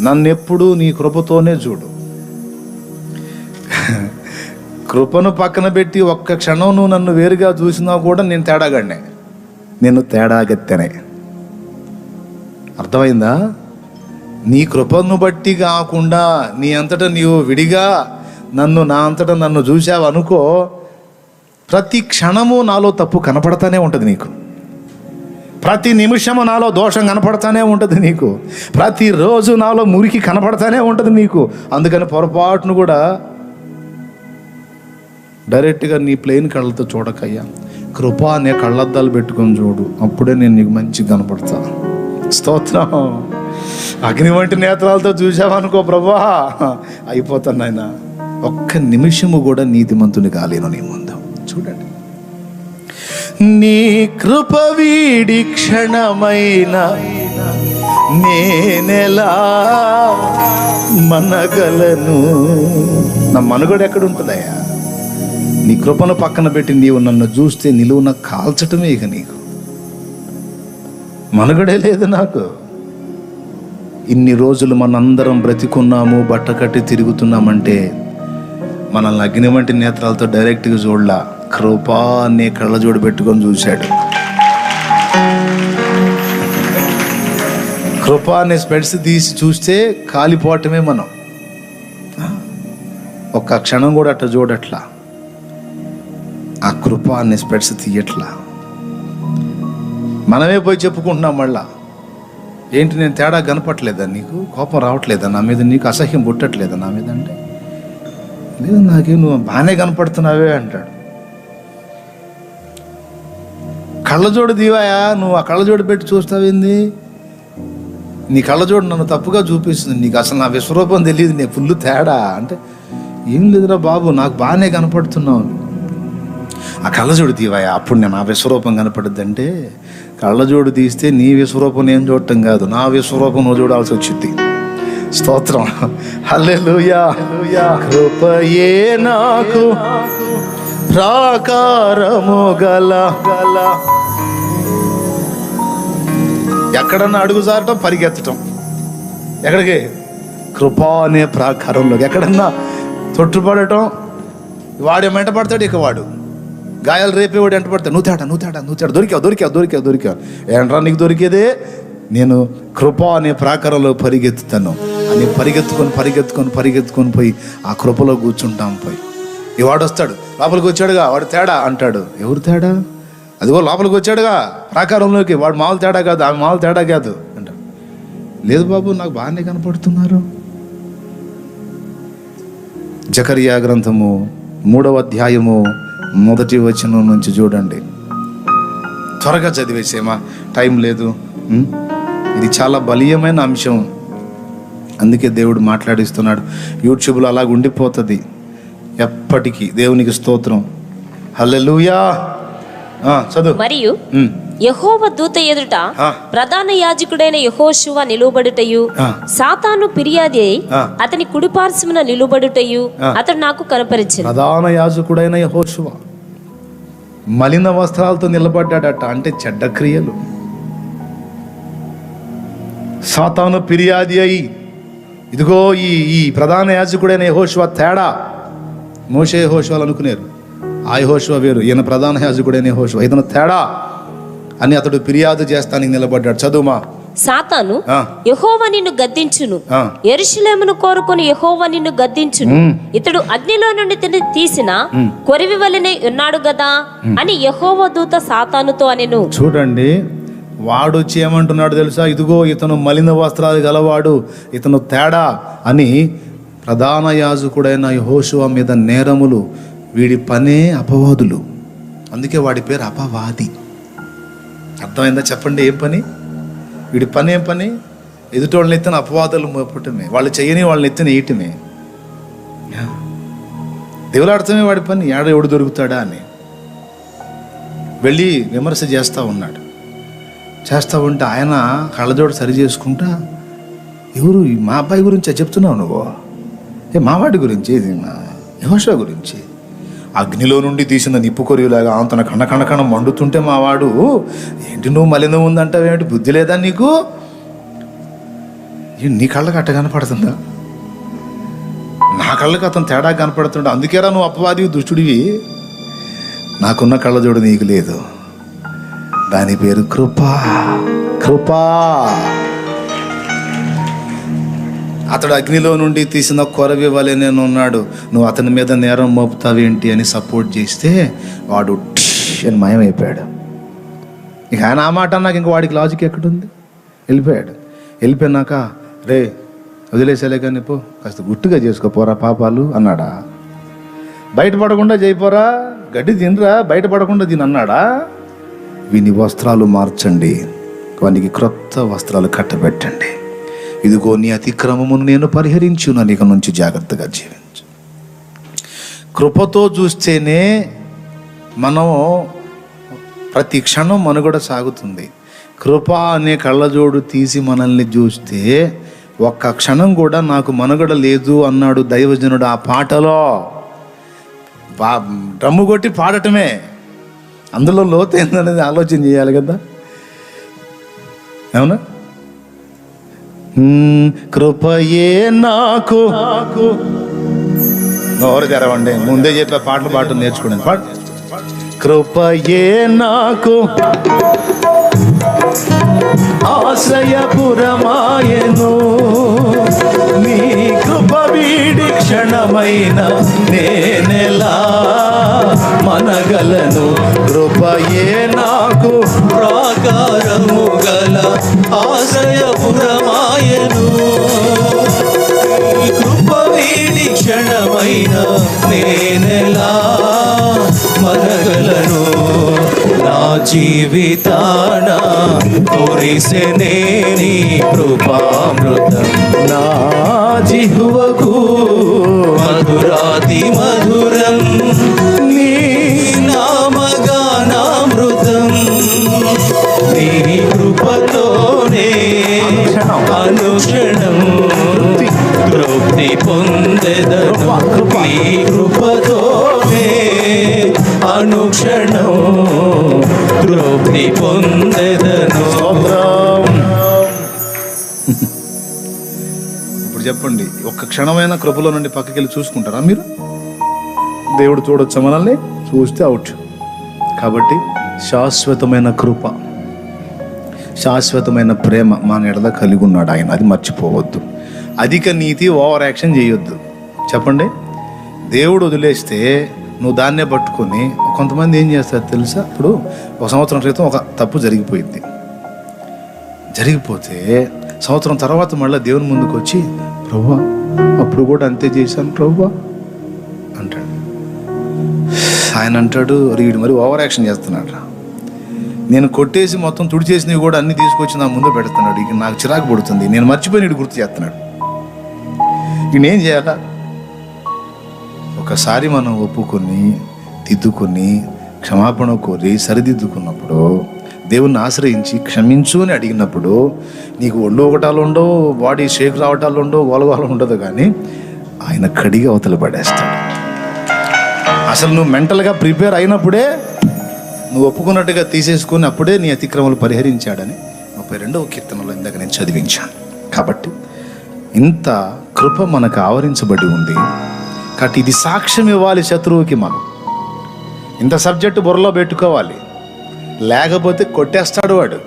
నన్నెప్పుడు నీ కృపతోనే చూడు. కృపను పక్కన పెట్టి ఒక్క క్షణం నువ్వు నన్ను వేరుగా చూసినా కూడా నేను తేడాగాడినే, నేను తేడాగత్తెనే. అర్థమైందా? నీ కృపను బట్టి కాకుండా నీ అంతటా నీవు విడిగా నా అంతటా నన్ను చూసావు అనుకో, ప్రతి క్షణము నాలో తప్పు కనపడతానే ఉంటుంది నీకు. ప్రతి నిమిషము నాలో దోషం కనపడతానే ఉంటుంది నీకు. ప్రతిరోజు నాలో మురికి కనపడతానే ఉంటుంది నీకు. అందుకని పొరపాటును కూడా డైరెక్ట్గా నీ ప్లెయిన్ కళ్ళతో చూడకయ్యా, కృప అనే కళ్ళద్దాలు పెట్టుకొని చూడు, అప్పుడే నేను నీకు మంచిగా కనపడతా. స్తోత్రం. అగ్ని వంటి నేత్రాలతో చూసావనుకో ప్రభువా, అయిపోతాను నాయన. ఒక్క నిమిషము కూడా నీతిమంతుని కాలేను నీ ముందు. చూడండి, నీ కృప వీడి క్షణమైన నేనెలా మనగలను. నా మనుగడ ఎక్కడ ఉంటుందయ్యా? నీ కృపను పక్కన పెట్టి నీవు నన్ను చూస్తే నిలువున కాల్చటమే ఇక నీకు మనుగడే లేదు నాకు. ఇన్ని రోజులు మనందరం బ్రతికున్నాము, బట్ట కట్టి తిరుగుతున్నామంటే మనల్ని అగ్ని వంటి నేత్రాలతో డైరెక్ట్గా చూడలా, కృపా అనే కళ్ళజోడు పెట్టుకొని చూశాడు. కృపా అనే స్పెట్స్ తీసి చూస్తే కాలిపోవటమే మనం. ఒక్క క్షణం కూడా అట్లా చూడట్లా, ఆ కృప అనే స్పెట్స్ తీయట్లా. మనమే పోయి చెప్పుకుంటున్నాం మళ్ళా, ఏంటి నేను తేడా కనపట్లేదా, నీకు కోపం రావట్లేదా నా మీద, నీకు అసహ్యం పుట్టట్లేదా నా మీద అంటే, లేదు నాకే నువ్వు బాగానే కనపడుతున్నావే అంటాడు. కళ్ళజోడు దీవాయా, నువ్వు ఆ కళ్ళజోడు పెట్టి చూస్తావేంది? నీ కళ్ళజోడు నన్ను తప్పుగా చూపిస్తుంది, నీకు అసలు నా విశ్వరూపం తెలియదు, నీ ఫుల్ తేడా అంటే, ఏం లేదురా బాబు నాకు బాగానే కనపడుతున్నావు. ఆ కళ్ళజోడు తీవాయా, అప్పుడు నేను నా విశ్వరూపం కనపడుద్దంటే, కళ్ళజోడు తీస్తే నీ విశ్వరూపం నేను చూడటం కాదు, నా విశ్వరూపం నువ్వు చూడాల్సి వచ్చింది. స్తోత్రం. హల్లెలూయా. కృపయే నాకు ప్రాకారము గల. ఎక్కడన్నా అడుగు జారటం, పరిగెత్తటం ఎక్కడికి? కృపా అనే ప్రాకారంలో. ఎక్కడన్నా తొట్టుపడటం, వాడు వెంట పడతాడు, ఇక వాడు గాయాలు రేపేవాడు వెంట పడతాడు, నువ్వు తేడా దొరికావు. ఏంట్రా నీకు దొరికేదే? నేను కృప అనే ప్రాకారంలో పరిగెత్తుతాను అని పరిగెత్తుకొని పోయి ఆ కృపలో కూర్చుంటాం. పోయి ఈ వాడు వస్తాడు, లోపలికి వచ్చాడుగా వాడు తేడా అంటాడు. ఎవరు తేడా? అదిగో లోపలికి వచ్చాడుగా ప్రాకారంలోకి, వాడు మామూలు తేడా కాదు, ఆమె మామూలు తేడా కాదు అంటాడు. లేదు బాబు నాకు బాగానే కనపడుతున్నారు. జకరియా గ్రంథము 3వ అధ్యాయము 1వ వచనం నుంచి చూడండి. త్వరగా చదివేసేమా, టైం లేదు. ఇది చాలా బలీయమైన అంశం, అందుకే దేవుడు మాట్లాడిస్తున్నాడు. యూట్యూబ్లో అలాగ ఉండిపోతుంది ఎప్పటికీ. దేవునికి స్తోత్రం. హల్లెలూయా. చదువు. మరియు యెహోవా దూత ఎదుట ప్రధాన యాజకుడైన యెహోషువ నిలువబడుటయు, సాతాను ఫిర్యాది అయి అతని కుడిపార్శ్వమున నిలువబడుటయు అతడు నాకు కనపరిచెను. ప్రధాన యాజకుడైన యెహోషువ మలిన వస్త్రాలతో నిలబడ్డాడట, అంటే చెడ్డ క్రియలు. సాతాను ఫిర్యాది అయి, ఇదిగో ఈ ప్రధాన యాజకుడైన యెహోషువ తేడా. మోషే యెహోషువలు అనుకునేరు, ఆ యెహోషువ వేరు, ఈయన ప్రధాన యాజకుడైన యెహోషువ, ఇతను తేడా అని అతడు ఫిర్యాదు చేస్తానికి నిలబడ్డాడు. చదువుమా. సాతాను యెహోవా నిన్ను గద్దించును, యెరూషలేమును కోరుకొని యెహోవా నిన్ను గద్దించును, ఇతడు అగ్నిలో నుండి తీసిన కొరివి వలెనే ఉన్నాడు గదా అని యెహోవా దూత సాతానుతో అనెను. చూడండి, వాడు వచ్చి ఏమంటున్నాడు తెలుసా? ఇదిగో ఇతను మలిన వస్త్రాలు గలవాడు, ఇతను తేడా అని ప్రధాన యాజకుడైన యెహోషువ మీద నేరములు. వీడి పనే అపవాదులు, అందుకే వాడి పేరు అపవాది. అర్థమైందా? చెప్పండి, ఏం పని వీడి పని? ఏం పని? ఎదుటోళ్ళని ఎత్తిన అపవాదులు మోపటమే, వాళ్ళు చేయని వాళ్ళని ఎత్తిన వేయటమే, దేవులాడటమే వాడి పని. ఎవడు దొరుకుతాడా అని వెళ్ళి విమర్శ చేస్తూ ఉన్నాడు. చేస్తూ ఉంటే ఆయన కళ్ళజోడు సరి చేసుకుంటా, ఎవరు మా అబ్బాయి గురించి చెప్తున్నావు నువ్వు? మావాడి గురించి, యెహోషువ గురించి. అగ్నిలో నుండి తీసిన నిప్పు కొరియులాగా అంతన కణ మండుతుంటే మావాడు, ఏంటి నువ్వు మలినం ఉందంటావేమిటి? బుద్ధి లేదా నీకు? నీ కళ్ళకి అట్ట కనపడుతుందా? నా కళ్ళకి అతను తేడా కనపడుతుండే, అందుకేరా నువ్వు అపవాదివి, దుష్టుడివి. నాకున్న కళ్ళజోడు నీకు లేదు. దాని పేరు కృపా. కృపా. అతడు అగ్నిలో నుండి తీసిన కొరవి వలె నేను ఉన్నాడు, నువ్వు అతని మీద నేరం మోపుతావేంటి అని సపోర్ట్ చేస్తే వాడు అని మాయమైపోయాడు. ఇక ఆయన ఆ మాట అన్నాక ఇంక వాడికి లాజిక్ ఎక్కడుంది? వెళ్ళిపోయాడు. వెళ్ళిపోయినాక రే వదిలేసేలే కానీ పో, కాస్త గుట్టుగా చేసుకోపోరా పాపాలు అన్నాడా? బయటపడకుండా చేయిపోరా, గడ్డి తినరా, బయటపడకుండా తిని అన్నాడా? వీని వస్త్రాలు మార్చండి, వానికి క్రొత్త వస్త్రాలు కట్టబెట్టండి. ఇదిగో నీ అతిక్రమమును నేను పరిహరించున్నాను, ఇక నుంచి జాగ్రత్తగా జీవించు. కృపతో చూస్తేనే మనం ప్రతి క్షణం మనుగడ సాగుతుంది. కృప అనే కళ్ళజోడు తీసి మనల్ని చూస్తే ఒక్క క్షణం కూడా నాకు మనుగడ లేదు అన్నాడు దైవజనుడు ఆ పాటలో. డ్రమ్ము కొట్టి పాడటమే, అందులో లోతు ఏందనేది ఆలోచన చేయాలి కదా. అవునా? కృపయే నాకు. నోరు తెరవండి, ముందే చెప్పే పాటలు పాటలు నేర్చుకోండి. పాట. కృపయే నాకు ఆశ్రయపురమాయను, నీ కృప వీడి క్షణమైన నేనెలా మనగలను. కృపయే నాకు ప్రాకారము గల ఆశ్రయపురమాయను, నీ కృప వీడి క్షణమైన నేనెలా మనగలను. నా జీవితాన కురిసెనే నీ కృపామృతం, నా జిహ్వకు మధురాతి మధురం నీ నామగానామృతం. నీ కృపతోనే అనుక్షణం తృప్తి పొందెదను, నీ కృపతోనే అనుక్షణం తృప్తి పొందెదను. ఇప్పుడు చెప్పండి, ఒక్క క్షణమైన కృపలో నుండి పక్కకి వెళ్ళి చూసుకుంటారా మీరు? దేవుడు చూడొచ్చా మనల్ని? చూస్తే అవుట్. కాబట్టి శాశ్వతమైన కృప, శాశ్వతమైన ప్రేమ మన ఎడల కలిగి ఉన్నాడు ఆయన, అది మర్చిపోవద్దు. అధిక నీతి, ఓవర్ యాక్షన్ చేయొద్దు. చెప్పండి, దేవుడు వదిలేస్తే నువ్వు దాన్నే పట్టుకొని, కొంతమంది ఏం చేస్తారు తెలుసా? ఇప్పుడు ఒక సంవత్సరం క్రితం ఒక తప్పు జరిగిపోయింది, జరిగిపోతే సంవత్సరం తర్వాత మళ్ళీ దేవుని ముందుకు వచ్చి, ప్రభువా అప్పుడు కూడా అంతే చేశాను ప్రభువా అంటాడు. ఆయన అంటాడు, వీడు మరి ఓవర్ యాక్షన్ చేస్తున్నాడు, నేను కొట్టేసి మొత్తం తుడిచేసినవి కూడా అన్ని తీసుకొచ్చి నా ముందు పెడుతున్నాడు, ఇక నాకు చిరాకు పడుతుంది, నేను మర్చిపోయి వీడు గుర్తు చేస్తున్నాడు. నేనేం చేయాలా? ఒకసారి మనం ఒప్పుకొని దిద్దుకొని క్షమాపణ కోరి సరిదిద్దుకున్నప్పుడు, దేవుణ్ణి ఆశ్రయించి క్షమించు అని అడిగినప్పుడు నీకు ఒళ్ళు ఒకటాలు ఉండవు, బాడీ షేక్ రావటాలు ఉండవు, గోలగోల ఉండదు, కానీ ఆయన కడిగి అవతల పడేస్తాడు. అసలు నువ్వు మెంటల్గా ప్రిపేర్ అయినప్పుడే, నువ్వు ఒప్పుకున్నట్టుగా తీసేసుకుని అప్పుడే నీ అతిక్రమలు పరిహరించాడని 32వ కీర్తనలో ఇందాక నేను చదివించాను. కాబట్టి ఇంత కృప మనకు ఆవరించబడి ఉంది. కాబట్టి ఇది సాక్ష్యం ఇవ్వాలి శత్రువుకి. మనం ఇంత సబ్జెక్టు బుర్రలో పెట్టుకోవాలి, లేకపోతే కొట్టేస్తాడు వాడు.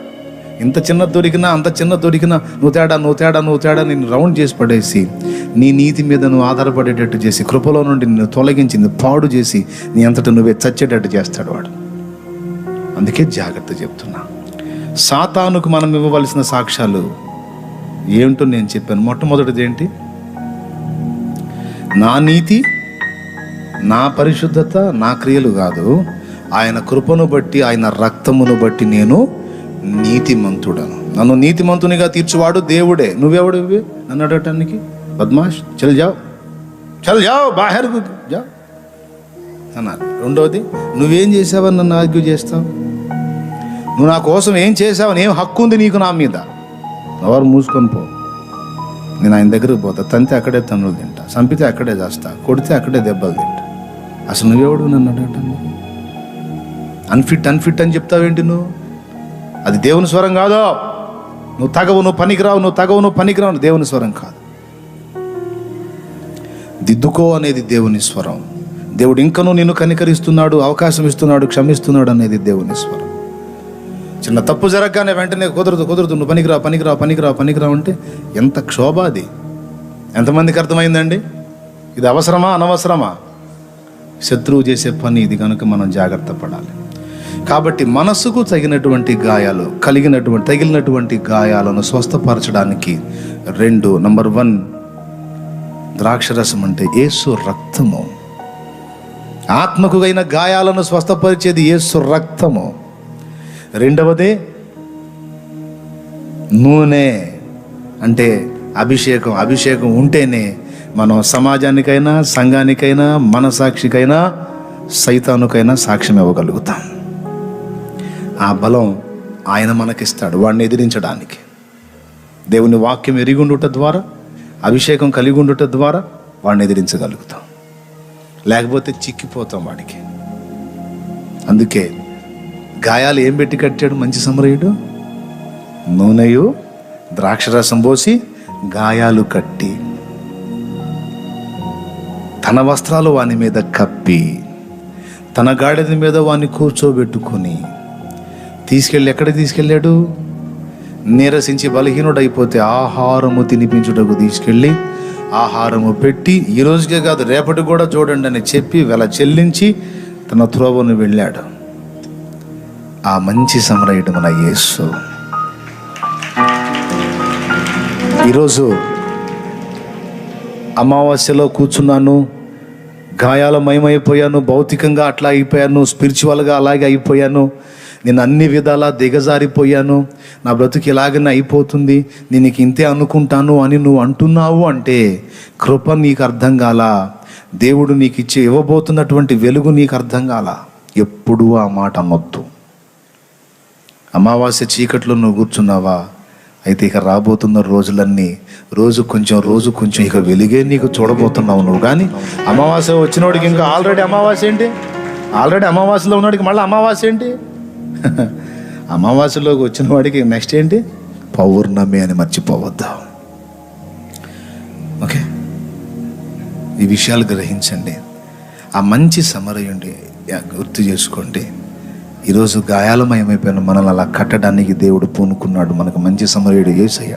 ఇంత చిన్న దొరికినా అంత చిన్న దొరికినా నువ్వు తేడా నువ్వు తేడా నువ్వు తేడా నేను రౌండ్ చేసి పడేసి, నీ నీతి మీద నువ్వు ఆధారపడేటట్టు చేసి, కృపలో నుండి నిన్ను తొలగించి పాడు చేసి నీ అంతటా నువ్వే చచ్చేటట్టు చేస్తాడు వాడు. అందుకే జాగ్రత్త చెప్తున్నా. సాతానుకు మనం ఇవ్వవలసిన సాక్ష్యాలు ఏమిటో నేను చెప్పాను. మొట్టమొదటిది ఏంటి? నా నీతి, నా పరిశుద్ధత, నా క్రియలు కాదు, ఆయన కృపను బట్టి, ఆయన రక్తమును బట్టి నేను నీతిమంతుడను. నన్ను నీతిమంతునిగా తీర్చువాడు దేవుడే. నువ్వెవడు నన్ను అడగటానికి? బద్మాష్, చల్ జావ్ బాహర్ జా అన్నారు. రెండవది, నువ్వేం చేసావని నన్ను ఆర్గ్యూ చేస్తావు? నువ్వు నా కోసం ఏం చేసావని, ఏం హక్కు ఉంది నీకు నా మీద? ఎవరు మూసుకొని పో, నేను ఆయన దగ్గరకు పోతా, తంతే అక్కడే తన్నులు తింటా, చంపితే అక్కడే చేస్తా, కొడితే అక్కడే దెబ్బలు తింటా. అసలు నువ్వెవడు నన్ను అడగటానికి? అన్ఫిట్ అని చెప్తావేంటి నువ్వు? అది దేవుని స్వరం కాదు. నువ్వు తగవు, నువ్వు పనికిరావు, నువ్వు తగవు, నువ్వు పనికిరావు దేవుని స్వరం కాదు. దిద్దుకో అనేది దేవుని స్వరం. దేవుడు ఇంకనూ నిన్ను కనికరిస్తున్నాడు, అవకాశం ఇస్తున్నాడు, క్షమిస్తున్నాడు అనేది దేవుని స్వరం. చిన్న తప్పు జరగగానే వెంటనే కుదరదు నువ్వు పనికిరావు అంటే ఎంత క్షోభ అది. ఎంతమందికి అర్థమైందండి? ఇది అవసరమా అనవసరమా? శత్రువు చేసే పని ఇది కనుక మనం జాగ్రత్త పడాలి. కాబట్టి మనసుకు తగినటువంటి గాయాలు తగిలినటువంటి గాయాలను స్వస్థపరచడానికి 2, నంబర్ 1 ద్రాక్షరసం అంటే యేసు రక్తము. ఆత్మకు అయిన గాయాలను స్వస్థపరిచేది యేసు రక్తము. 2వది నూనె అంటే అభిషేకం ఉంటేనే మనం సమాజానికైనా, సంఘానికైనా, మనసాక్షికైనా, సైతానుకైనా సాక్ష్యం ఇవ్వగలుగుతాం. ఆ బలం ఆయన మనకిస్తాడు వాడిని ఎదిరించడానికి. దేవుని వాక్యం ఎరిగి ఉండుట ద్వారా, అభిషేకం కలిగి ఉండుట ద్వారా వాడిని ఎదిరించగలుగుతాం. లేకపోతే చిక్కిపోతాం వాడికి. అందుకే గాయాలు ఏం పెట్టి కట్టాడు మంచి సమరయుడు? నూనెయు ద్రాక్షరసం పోసి గాయాలు కట్టి తన వస్త్రాలు వాని మీద కప్పి తన గాడిద మీద వాని కూర్చోబెట్టుకొని ఎక్కడికి తీసుకెళ్ళాడు? నీరసించి బలహీనుడైపోతే ఆహారము తినిపించుటకు తీసుకెళ్ళి ఆహారము పెట్టి, ఈ రోజుకే కాదు రేపటి కూడా చూడండి అని చెప్పి వెల చెల్లించి తన త్రోవను వెళ్ళాడు. ఆ మంచి సమరయుడు మన యేసు. ఈరోజు అమావాస్యలో కూర్చున్నాను, గాయాలమయమైపోయాను, భౌతికంగా అట్లా అయిపోయాను, స్పిరిచువల్గా అలాగే అయిపోయాను, నేను అన్ని విధాలా దిగజారిపోయాను, నా బ్రతుకు ఇలాగనే అయిపోతుంది, నేను నీకు ఇంతే అనుకుంటాను అని నువ్వు అంటున్నావు అంటే కృప నీకు అర్థం కాల, దేవుడు నీకు ఇవ్వబోతున్నటువంటి వెలుగు నీకు అర్థం కాల. ఎప్పుడూ ఆ మాట అనొద్దు. అమావాస్య చీకట్లో నువ్వు కూర్చున్నావా? అయితే ఇక రాబోతున్న రోజులన్నీ రోజు కొంచెం ఇక వెలుగే నీకు చూడబోతున్నావు నువ్వు. కానీ అమావాస్య వచ్చినోడికి ఇంకా ఆల్రెడీ అమావాస్యలో ఉన్నవాడికి మళ్ళీ అమావాస్య ఏంటి? అమావాస్యలోకి వచ్చిన వాడికి నెక్స్ట్ ఏంటి? పౌర్ణమి అని మర్చిపోవద్దు. ఓకే, ఈ విషయాలు గ్రహించండి. ఆ మంచి సమరయుండి గుర్తు చేసుకోండి. ఈరోజు గాయాలమయమైపోయిన మనల్ని అలా కట్టడానికి దేవుడు పూనుకున్నాడు. మనకు మంచి సమరయుడు యేసయ్య.